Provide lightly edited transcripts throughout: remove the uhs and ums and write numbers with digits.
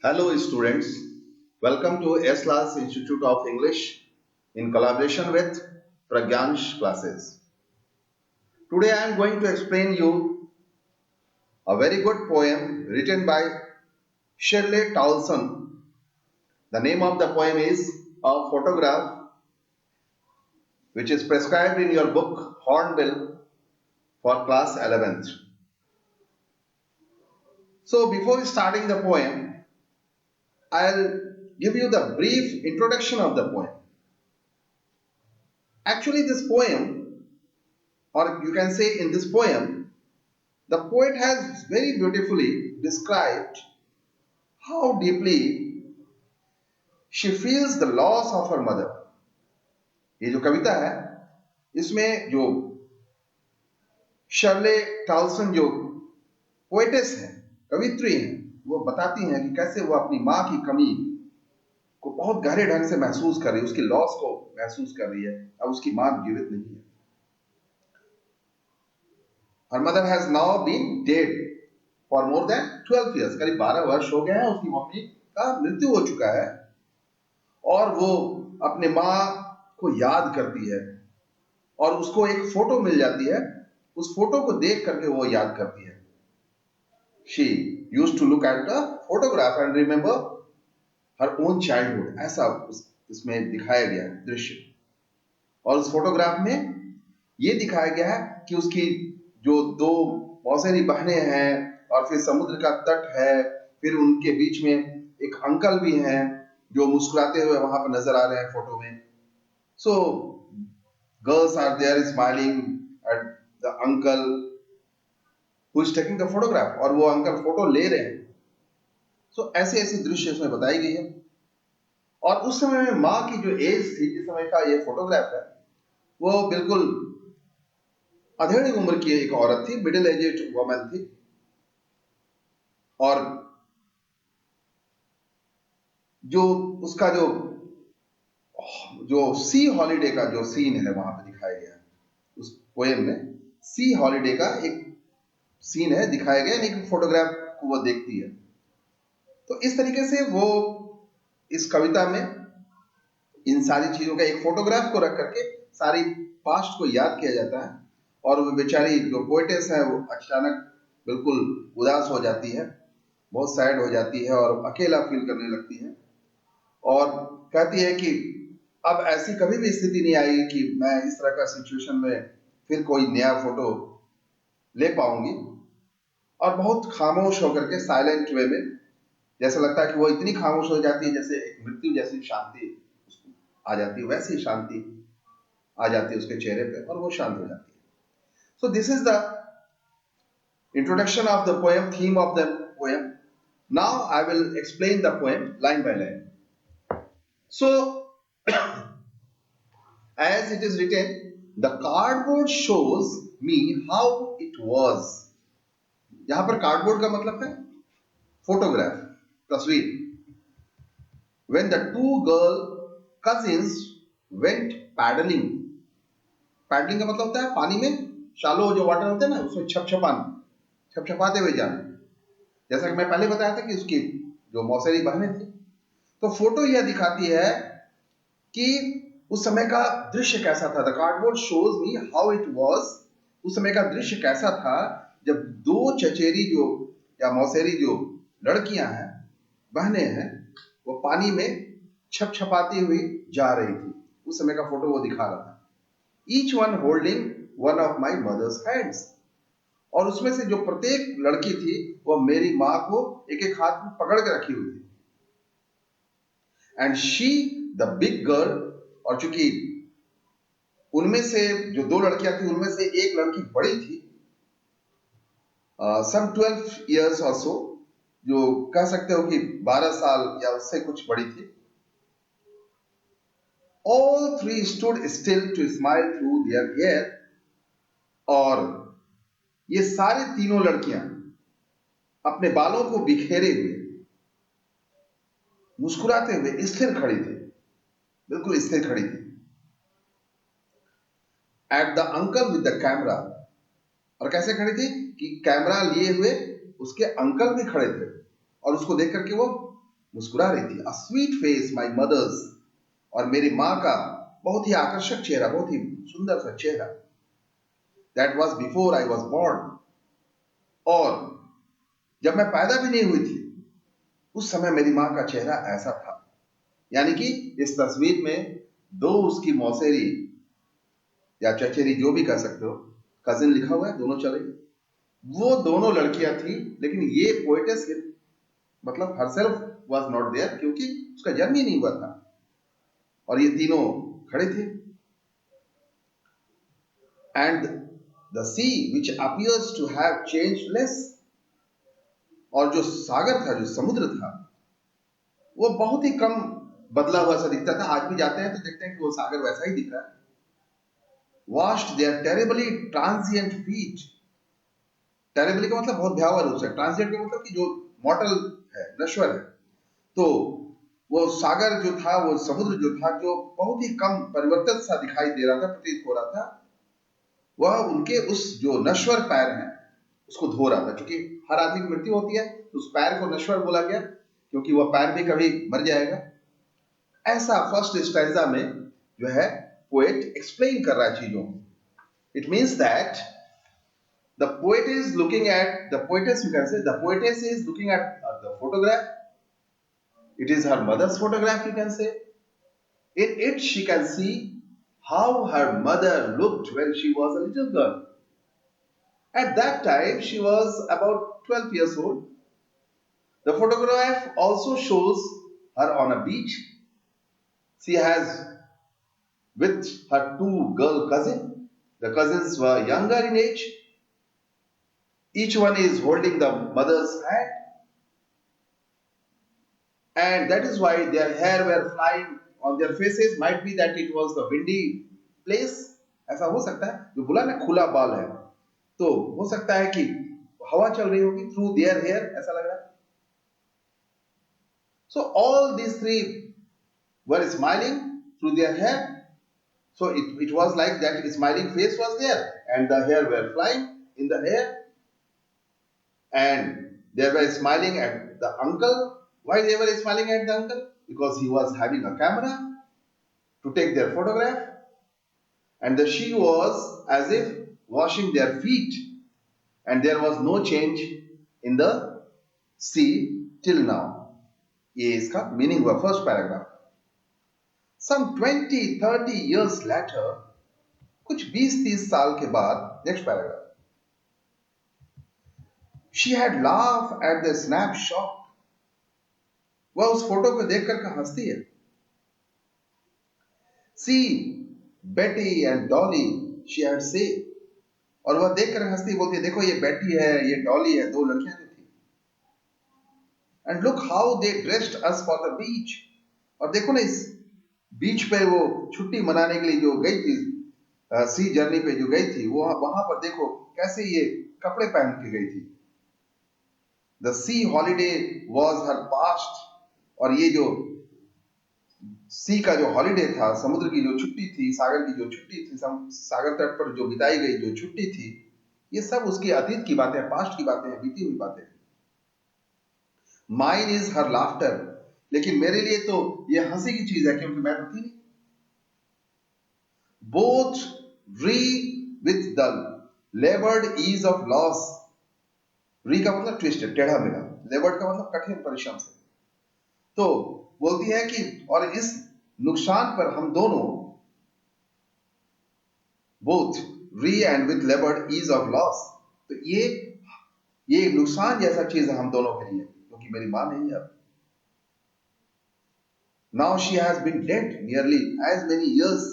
Hello students, welcome to S-Class Institute of English in collaboration with Pragyansh classes. Today I am going to explain you a very good poem written by Shirley Towson. The name of the poem is A Photograph, which is prescribed in your book Hornbill for class 11th. So before starting the poem, I'll give you the brief introduction of the poem. Actually this poem, or you can say in this poem, the poet has very beautifully described how deeply she feels the loss of her mother. ये जो कविता है इसमें जो शर्ले टाल्सन जो poetess हैं, कवित्री हैं, वो बताती हैं कि कैसे वो अपनी माँ की कमी को बहुत गहरे ढंग से महसूस कर रही है, उसकी लॉस को महसूस कर रही है। अब उसकी माँ जीवित नहीं है। Her mother has now been dead for more than 12 years. करीब 12 वर्ष हो गए हैं उसकी मम्मी का मृत्यु हो चुका है और वो अपने माँ को याद करती है और उसको एक फोटो मिल जाती है। उस फोटो को देख करके वो याद करती है। She used to look at a photograph and remember her own childhood. ऐसा इसमें दिखाया गया है दृश्य। और उस फोटोग्राफ में ये दिखाया गया है कि उसकी जो दो मौसेरी बहनें हैं और फिर समुद्र का तट है, फिर उनके बीच में एक अंकल भी हैं जो मुस्कुराते हुए वहां पर नजर आ रहे हैं फोटो में। So girls are there smiling at the uncle who is taking the photograph, और वो अंकल फोटो ले रहे हैं। सो ऐसे ऐसे दृश्य इसमें बताई गई है। और उस समय में माँ की जो एज थी, जिस समय का ये फोटोग्राफ है, वो बिल्कुल अधेड़ी उम्र की एक औरत थी, मिडिल एजेड वुमन थी। और जो उसका जो सी हॉलिडे का जो सीन है वहां पे दिखाया गया है, उस पोएम में सी हॉलिडे का एक सीन है दिखाया गया, एक फोटोग्राफ को वो देखती है। तो इस तरीके से वो इस कविता में इन सारी चीजों का एक फोटोग्राफ को रख करके सारी पास्ट को याद किया जाता है। और वो बेचारी जो पोएटेस है वो अचानक बिल्कुल उदास हो जाती है, बहुत सैड हो जाती है और अकेला फील करने लगती है और कहती है कि अब ऐसी कभी भी स्थिति नहीं आएगी कि मैं इस तरह का सिचुएशन में फिर कोई नया फोटो ले पाऊंगी। और बहुत खामोश होकर के साइलेंट वे में, जैसा लगता है कि वो इतनी खामोश हो जाती है जैसे एक मृत्यु जैसी शांति आ जाती है, वैसी शांति आ जाती है उसके चेहरे पे और वो शांत हो जाती है। So this is the introduction of the poem, theme of the poem. Now I will explain the poem line by line. So, as it is written, the cardboard shows me how it was. यहां पर cardboard का मतलब है photograph, तस्वीर। When the two girl cousins went paddling. Paddling का मतलब होता है पानी में शालो जो वाटर होते हैं ना, उसमें छपछपाना, छपछपाते हुए जाना। जैसा कि मैं पहले बताया था कि उसकी जो मौसेरी बहनें थी, तो फोटो यह दिखाती है कि उस समय का दृश्य कैसा था। The cardboard shows me how it was. उस समय का दृश्य कैसा था जब दो चचेरी जो या मौसेरी जो लड़कियां हैं, बहनें हैं, वो पानी में छपछपाती हुई जा रही थी। उस समय का फोटो वो दिखा रहा था। Each one holding one of my mother's hands. और उसमें से जो प्रत्येक लड़की थी वो मेरी माँ को एक एक हाथ में पकड़ के रखी हुई थी। And she the big girl, और चूंकि उनमें से जो दो लड़कियां थी उनमें से एक लड़की बड़ी थी, सम 12 years और सो, जो कह सकते हो कि 12 साल या उससे कुछ बड़ी थी। All three stood still to smile through their hair. और ये सारी तीनों लड़कियां अपने बालों को बिखेरे हुए मुस्कुराते हुए स्थिर खड़ी थी, बिल्कुल स्थिर खड़ी थी। Eight the uncle with the camera, और कैसे खड़ी थी कि कैमरा लिए हुए उसके अंकल भी खड़े थे और उसको देख करके वो मुस्कुरा रही थी। A sweet face my mother's, और मेरी माँ का बहुत ही आकर्षक चेहरा, बहुत ही सुंदर सा चेहरा। That was before I was born, और जब मैं पैदा भी नहीं हुई थी उस समय मेरी माँ का चेहरा ऐसा था। यानी कि इस तस्वीर में दो उसकी मौसेरी या चचेरी, जो भी कह सकते हो, कजिन लिखा हुआ है, दोनों चले, वो दोनों लड़कियां थी, लेकिन ये पोएटेस मतलब हरसेल्फ वाज नॉट देयर, क्योंकि उसका जन्म ही नहीं हुआ था, और ये तीनों खड़े थे। And the sea which appears to have changed less, और जो सागर था, जो समुद्र था, वो बहुत ही कम बदला हुआ सा दिखता था। आज भी जाते हैं तो देखते हैं कि वो सागर वैसा ही दिख रहा है। washed their terribly transient feet, terribly का मतलब बहुत भयावह रूप से, ट्रांसिएंट का मतलब कि जो मॉर्टल है, नश्वर है। तो वो सागर जो था, वो समुद्र जो था, जो बहुत ही कम परिवर्तित सा दिखाई दे रहा था, प्रतीत हो रहा था, वह उनके उस जो नश्वर पैर हैं उसको धो रहा था। क्योंकि हर आदमी की मृत्यु होती है, तो उस पैर को नश्वर बोला गया, क्योंकि वह पैर भी कभी मर जाएगा। ऐसा फर्स्ट स्टैंजा में जो है पोएट एक्सप्लेन कर रहा है चीजों को। It means that the poet is looking at the poetess, you can say the poetess is looking at the photograph. It is her mother's photograph, you can say. In it she can see how her mother looked when she was a little girl. At that time she was about 12 years old. The photograph also shows her on a beach. She has with her two girl cousins. The cousins were younger in age. Each one is holding the mother's hand, and that is why their hair were flying on their faces. Might be that it was the windy place, ऐसा हो सकता है। जो बोला ना खुला बाल है, तो हो सकता है कि हवा चल रही होगी थ्रू देयर हेयर, ऐसा लग रहा है। So all these three were smiling through their hair. So it was like that smiling face was there, and the hair were flying in the air, and they were smiling at the uncle. Why they were smiling at the uncle? Because he was having a camera to take their photograph, and the she was as if washing their feet, and there was no change in the sea till now. ये इसका meaning हुआ first paragraph. Some 20-30 years later, कुछ 20-30 साल के बाद, next paragraph, she had laughed at the snapshot. वह उस photo को देखकर हंसती है। See Betty and Dolly, she had said, और वह देखकर हंसती, बोलती है, देखो ये बेटी है, ये डॉली है, दो लड़कियां जो थी। And look how they dressed us for the beach, और देखो ना इस बीच पे वो छुट्टी मनाने के लिए जो गई थी, सी जर्नी पे जो गई थी, वो वहां पर देखो कैसे ये कपड़े पहन के गई थी। The sea holiday was her past, और ये जो सी का जो हॉलिडे था, समुद्र की जो छुट्टी थी, सागर की जो छुट्टी थी, सागर तट पर जो बिताई गई जो छुट्टी थी, ये सब उसकी अतीत की बातें, पास्ट की बातें, बीती हुई बातें। माइन इज हर लाफ्टर, लेकिन मेरे लिए तो ये हंसी की चीज है, क्योंकि मैं दुखी नहीं। Both wry with the laboured ease of loss, wry का मतलब ट्विस्टेड, टेढ़ा मेढ़ा, लेबर्ड का मतलब कठिन परिश्रम से। तो बोलती है कि और इस नुकसान पर हम दोनों, both wry and with laboured ease of loss, तो ये नुकसान जैसा चीज है हम दोनों के लिए, क्योंकि मेरी मां नहीं है अब। Now she has been dead nearly as many years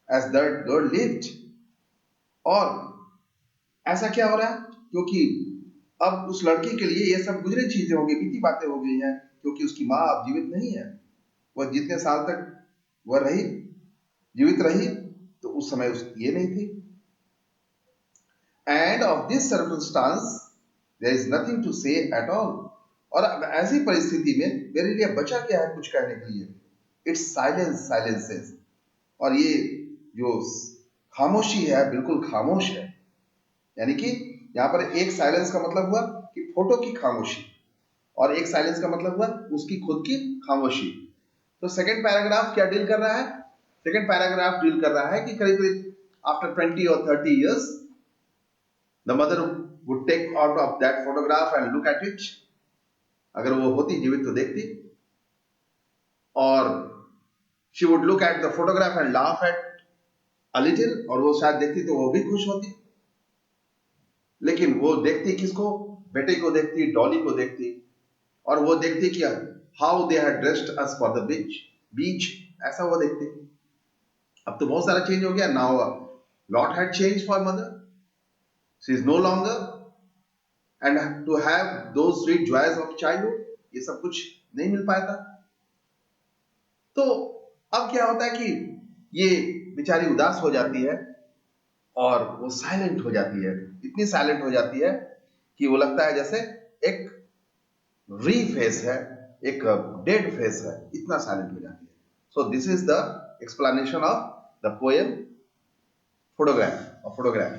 as that girl lived, और ऐसा क्या हो रहा है, क्योंकि अब उस लड़की के लिए ये सब गुजरी चीजें हो गई, बीती बातें हो गई हैं, क्योंकि उसकी मां अब जीवित नहीं है। वह जितने साल तक वह रही, जीवित रही, तो उस समय ये नहीं थी। And of this circumstance there is nothing to say at all, और अब ऐसी परिस्थिति में मेरे लिए बचा क्या है कुछ कहने के लिए। इट्स साइलेंस साइलेंसेस, और ये जो खामोशी है बिल्कुल खामोश है। यानी कि यहां पर एक साइलेंस का मतलब हुआ कि फोटो की खामोशी, और एक साइलेंस का मतलब हुआ उसकी खुद की खामोशी। तो सेकंड पैराग्राफ क्या डील कर रहा है? सेकंड पैराग्राफ डील कर रहा है कि करीब करीब after 20 or 30 years the mother would take out of that photograph and look at it. अगर वो होती जीवित तो देखती, और she would look at the photograph and laugh at a little, और वो शायद देखती तो वो भी खुश होती। लेकिन वो देखती किसको? बेटे को देखती, डॉली को देखती, और वो देखती कि how they had dressed us for the beach, ऐसा वो देखती। अब तो बहुत सारा चेंज हो गया। Now lot had change for mother, she is no longer, and to have those sweet joys of childhood, ये सब कुछ नहीं मिल पाता। तो अब क्या होता है कि ये बेचारी उदास हो जाती है और वो साइलेंट हो जाती है। इतनी साइलेंट हो जाती है कि वो लगता है जैसे एक री फेस है, एक डेड फेस है, इतना साइलेंट हो जाती है। So this is the explanation of the poem photograph.